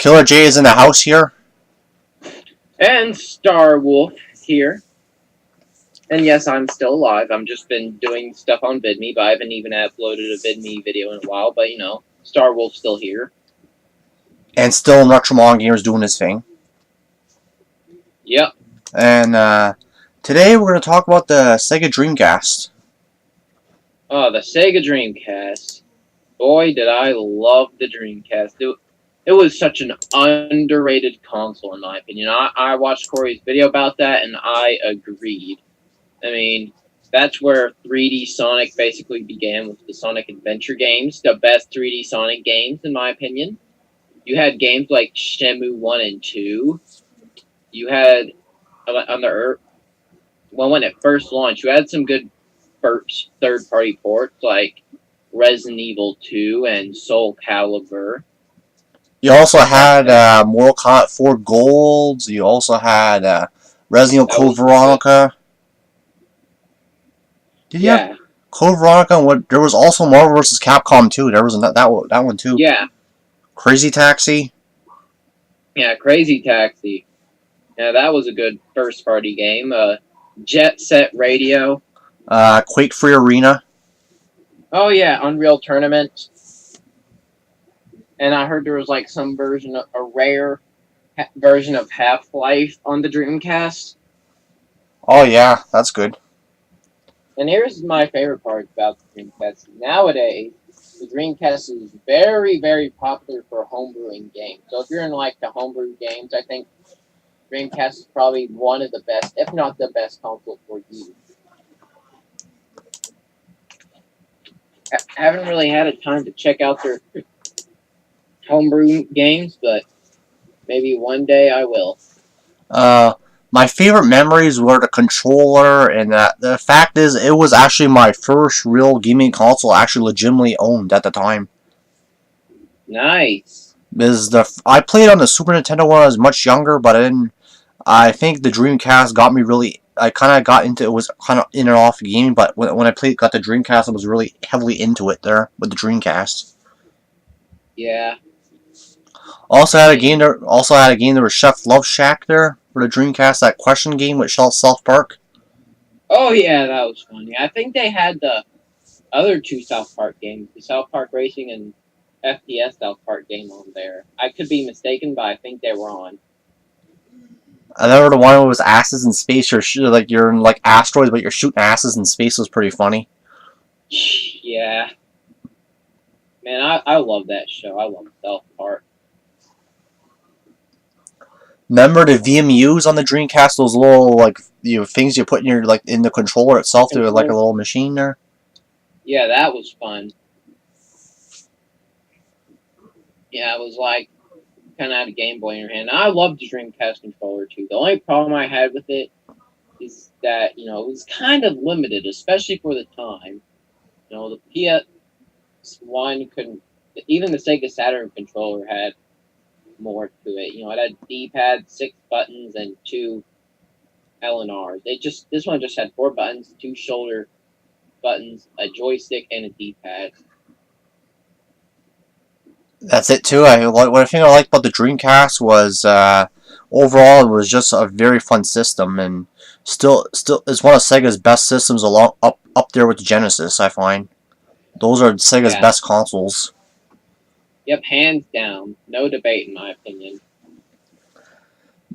Killer J is in the house here. And Star Wolf here. And yes, I'm still alive. I've just been doing stuff on VidMe, but I haven't even uploaded a VidMe video in a while. But, you know, Star Wolf's still here. And still in Retramon Gamers doing his thing. Yep. And today we're going to talk about the Sega Dreamcast. Oh, the Sega Dreamcast. Boy, did I love the Dreamcast. It was such an underrated console, in my opinion. I watched Corey's video about that, and I agreed. I mean, that's where 3D Sonic basically began with the Sonic Adventure games, the best 3D Sonic games, in my opinion. You had games like Shenmue 1 and 2. You had, on the when it first launched, you had some good first third-party ports like Resident Evil 2 and Soul Calibur. You also had Mortal Kombat 4 Golds. You also had Resident Evil Code Veronica. Did you have Code Veronica? What? There was also Marvel vs. Capcom 2. There was that one too. Yeah. Crazy Taxi. Yeah, Crazy Taxi. Yeah, that was a good first-party game. Jet Set Radio. Quake Free Arena. Oh yeah, Unreal Tournament. And I heard there was like some version of a rare version of Half-Life on the Dreamcast. Oh yeah, that's good. And here's my favorite part about the Dreamcast. Nowadays, the Dreamcast is very, very popular for homebrewing games. So if you're in like the homebrew games, I think Dreamcast is probably one of the best, if not the best console for you. I haven't really had a time to check out their homebrew games, but maybe one day I will. My favorite memories were the controller, and the fact is, it was actually my first real gaming console I actually legitimately owned at the time. Nice. Because I played on the Super Nintendo when I was much younger, but I think the Dreamcast got me really. I kind of got into it, was kind of in and off gaming, but when I got the Dreamcast, I was really heavily into it there with the Dreamcast. Yeah. Also had a game there. There was Chef Love Shack there for the Dreamcast. That question game with South Park. Oh yeah, that was funny. I think they had the other two South Park games, the South Park Racing and FPS South Park game on there. I could be mistaken, but I think they were on. I remember the one was asses in space. You're in like asteroids, but you're shooting asses in space. Was pretty funny. Yeah. Man, I love that show. I love South Park. Remember the VMUs on the Dreamcast? Those little things you put in your in the controller itself. They were like a little machine there. Yeah, that was fun. Yeah, it was like kind of had a Game Boy in your hand. I loved the Dreamcast controller too. The only problem I had with it is that it was kind of limited, especially for the time. The PS1 couldn't. Even the Sega Saturn controller had more to it. It had D-pad, 6 buttons, and 2 LNRs. This one just had 4 buttons, 2 shoulder buttons, a joystick, and a D-pad. That's it too. What I liked about the Dreamcast was overall it was just a very fun system, and still it's one of Sega's best systems up there with the Genesis. I find those are Sega's best consoles. Yep, hands down, no debate in my opinion.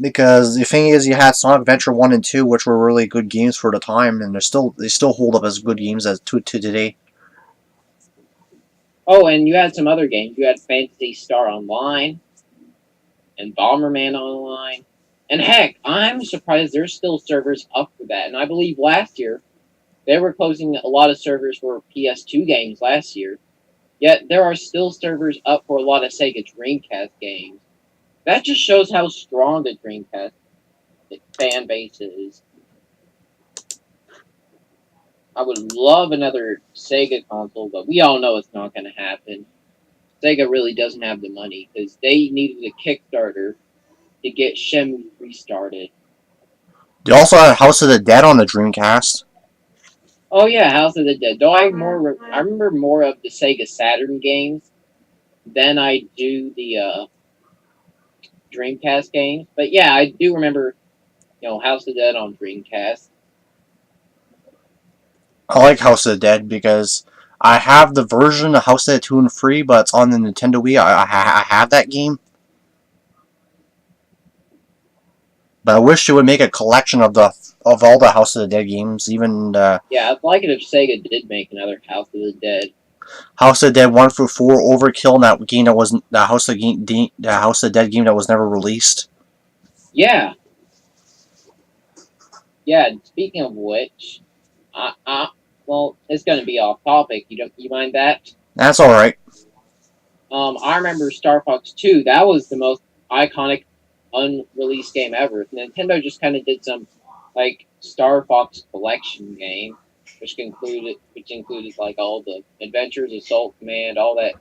Because the thing is, you had Sonic Adventure 1 and 2, which were really good games for the time, and they still hold up as good games as to today. Oh, and you had some other games. You had Phantasy Star Online and Bomberman Online. And heck, I'm surprised there's still servers up for that. And I believe last year, they were closing a lot of servers for PS2 games last year. Yet, there are still servers up for a lot of Sega Dreamcast games. That just shows how strong the Dreamcast fan base is. I would love another Sega console, but we all know it's not going to happen. Sega really doesn't have the money, because they needed a Kickstarter to get Shenmue restarted. They also had House of the Dead on the Dreamcast. Oh yeah, House of the Dead. Though I remember more of the Sega Saturn games than I do the Dreamcast games. But yeah, I do remember, House of the Dead on Dreamcast. I like House of the Dead because I have the version of House of the Dead 2 and 3, but it's on the Nintendo Wii. I have that game. But I wish they would make a collection of all the House of the Dead games, even Yeah, I'd like it if Sega did make another House of the Dead. House of the Dead 1 through 4, Overkill, and that game that wasn't the House of the Dead game that was never released. Yeah, yeah. Speaking of which, well, it's going to be off topic. You mind that? That's all right. I remember Star Fox 2. That was the most iconic unreleased game ever. Nintendo just kind of did some like Star Fox collection game, which included like all the adventures, Assault Command, all that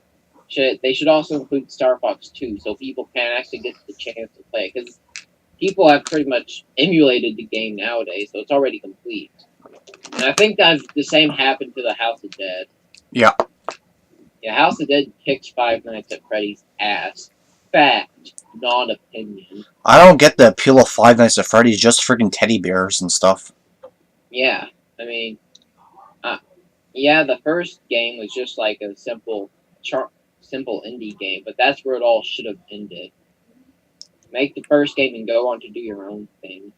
shit. They should also include Star Fox 2 so people can actually get the chance to play it because people have pretty much emulated the game nowadays, so it's already complete. And I think that the same happened to the House of Dead. Yeah. Yeah, House of Dead kicks Five Nights at Freddy's ass. Fact, not opinion. I don't get the appeal of Five Nights at Freddy's, just freaking teddy bears and stuff. Yeah, I mean, yeah, the first game was just like a simple indie game, but that's where it all should have ended. Make the first game and go on to do your own thing.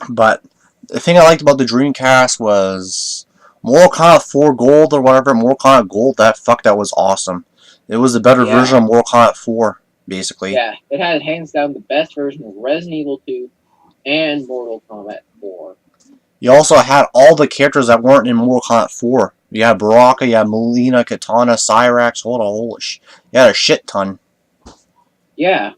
But the thing I liked about the Dreamcast was Mortal Kombat 4 Gold or whatever, Mortal Kombat Gold, that was awesome. It was the better version of Mortal Kombat 4, basically. Yeah, it had hands down the best version of Resident Evil 2 and Mortal Kombat 4. You also had all the characters that weren't in Mortal Kombat 4. You had Baraka, you had Melina, Katana, Cyrax, you had a shit ton. Yeah.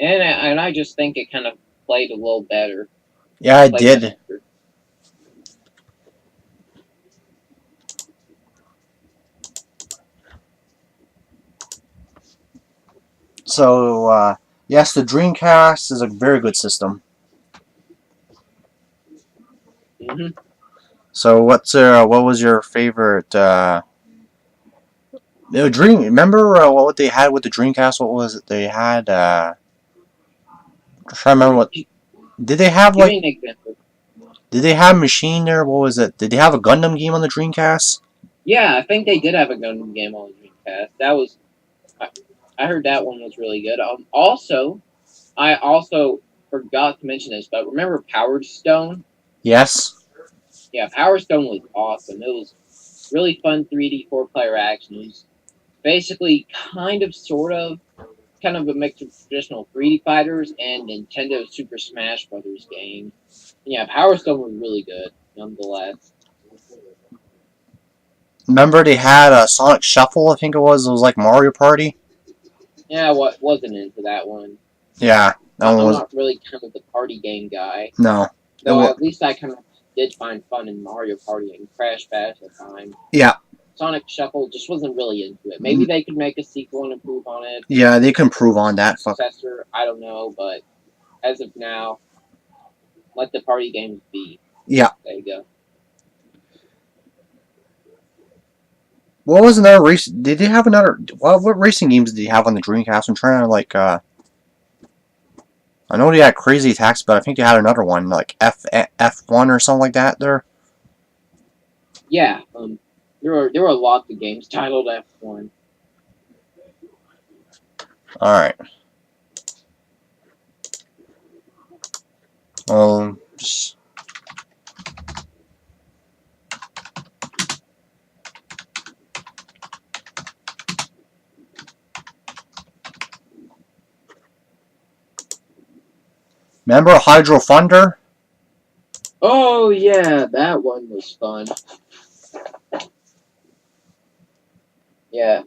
And I just think it kind of played a little better. Yeah, it did. Better. So, yes, the Dreamcast is a very good system. Mm-hmm. So, what was your favorite? Remember what they had with the Dreamcast? What was it they had? I'm trying to remember what. Did they have Give me an example. Did they have Machine there? What was it? Did they have a Gundam game on the Dreamcast? Yeah, I think they did have a Gundam game on the Dreamcast. That was, I heard that one was really good. I also forgot to mention this, but remember Power Stone? Yes. Yeah, Power Stone was awesome. It was really fun 3D 4-player action. It was basically kind of a mix of traditional 3D fighters and Nintendo Super Smash Brothers game. Yeah, Power Stone was really good, nonetheless. Remember they had a Sonic Shuffle, I think it was. It was like Mario Party. Yeah, wasn't into that one. Yeah, I'm not really kind of the party game guy. No. Though at least I kind of did find fun in Mario Party and Crash Bash at the time. Yeah. Sonic Shuffle just wasn't really into it. Maybe they could make a sequel and improve on it. Yeah, they can improve on that. Successor, I don't know, but as of now, let the party games be. Yeah. There you go. What was another race? Did they have another? What racing games did they have on the Dreamcast? I'm trying to I know they had Crazy Taxi, but I think they had another one like F1 or something like that. There. Yeah. There were lots of games titled F1. All right. Just. Remember Hydro Thunder? Oh yeah, that one was fun. Yeah.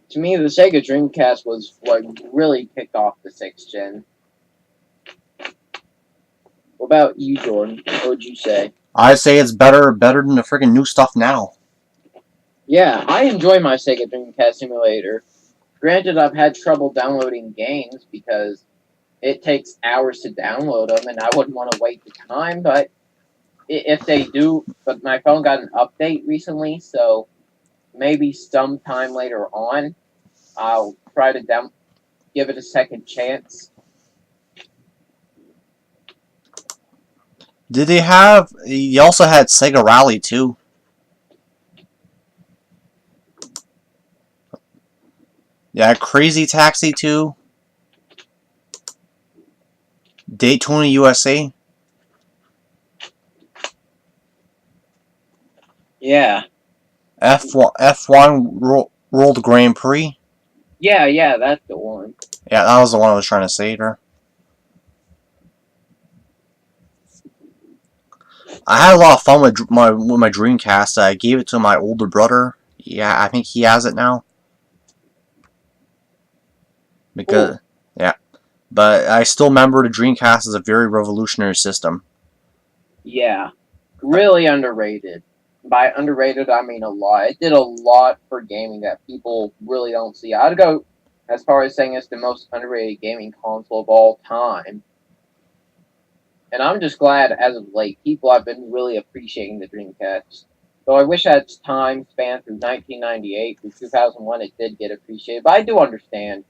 To me, the Sega Dreamcast was what really kicked off the 6th gen. What about you, Jordan? What would you say? I say it's better than the freaking new stuff now. Yeah, I enjoy my Sega Dreamcast emulator. Granted, I've had trouble downloading games because it takes hours to download them, and I wouldn't want to wait the time, but if they do, but my phone got an update recently, so maybe sometime later on I'll try to give it a second chance. Did they have? You also had Sega Rally too. Yeah, Crazy Taxi too. Daytona USA. Yeah. F1 World Grand Prix. Yeah, that's the one. Yeah, that was the one I was trying to say there. I had a lot of fun with my Dreamcast. I gave it to my older brother. Yeah, I think he has it now. Because, yeah. But I still remember the Dreamcast as a very revolutionary system. Yeah. Really underrated. By underrated, I mean a lot. It did a lot for gaming that people really don't see. I'd go as far as saying it's the most underrated gaming console of all time. And I'm just glad, as of late, people have been really appreciating the Dreamcast. Though I wish at its time span through 1998 through 2001 it did get appreciated. But I do understand.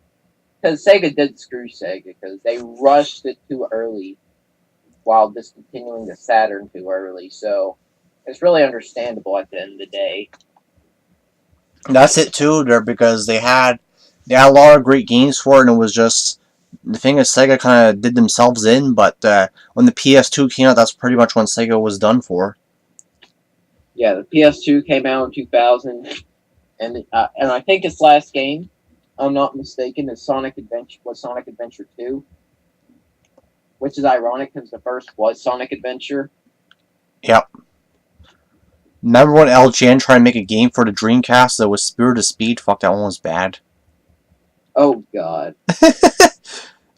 Because Sega did screw Sega, because they rushed it too early while discontinuing the Saturn too early. So it's really understandable at the end of the day. That's it too, there, because they had a lot of great games for it, and it was just the thing is Sega kind of did themselves in. But when the PS2 came out, that's pretty much when Sega was done for. Yeah, the PS2 came out in 2000, and I think its last game, I'm not mistaken, is Sonic Adventure 2, which is ironic because the first was Sonic Adventure. Yep. Remember when LGN tried to make a game for the Dreamcast that was Spirit of Speed? Fuck, that one was bad. Oh, God.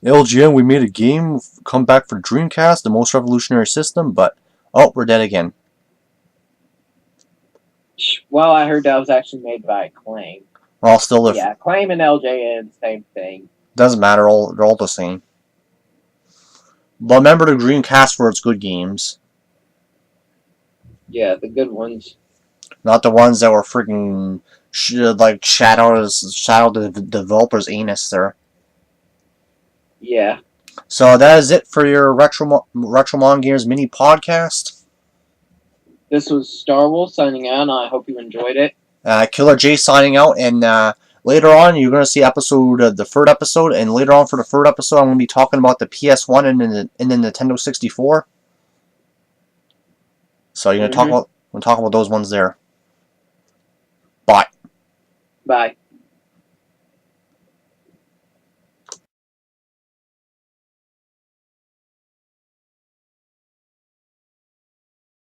LGN, we made a game, come back for Dreamcast, the most revolutionary system, but, oh, we're dead again. Well, I heard that was actually made by Acclaim. Well, still, Yeah, Acclaim and LJN, same thing. Doesn't matter, they're all the same. But remember the Dreamcast for its good games. Yeah, the good ones. Not the ones that were freaking, like, shadow the developer's anus there. Yeah. So that is it for your Retromon Games mini podcast. This was Star Wars signing out, and I hope you enjoyed it. Killer J signing out, and later on you're going to see the third episode, and later on for the third episode I'm going to be talking about the PS1 and the Nintendo 64. So you're going to talk about those ones there. Bye. Bye.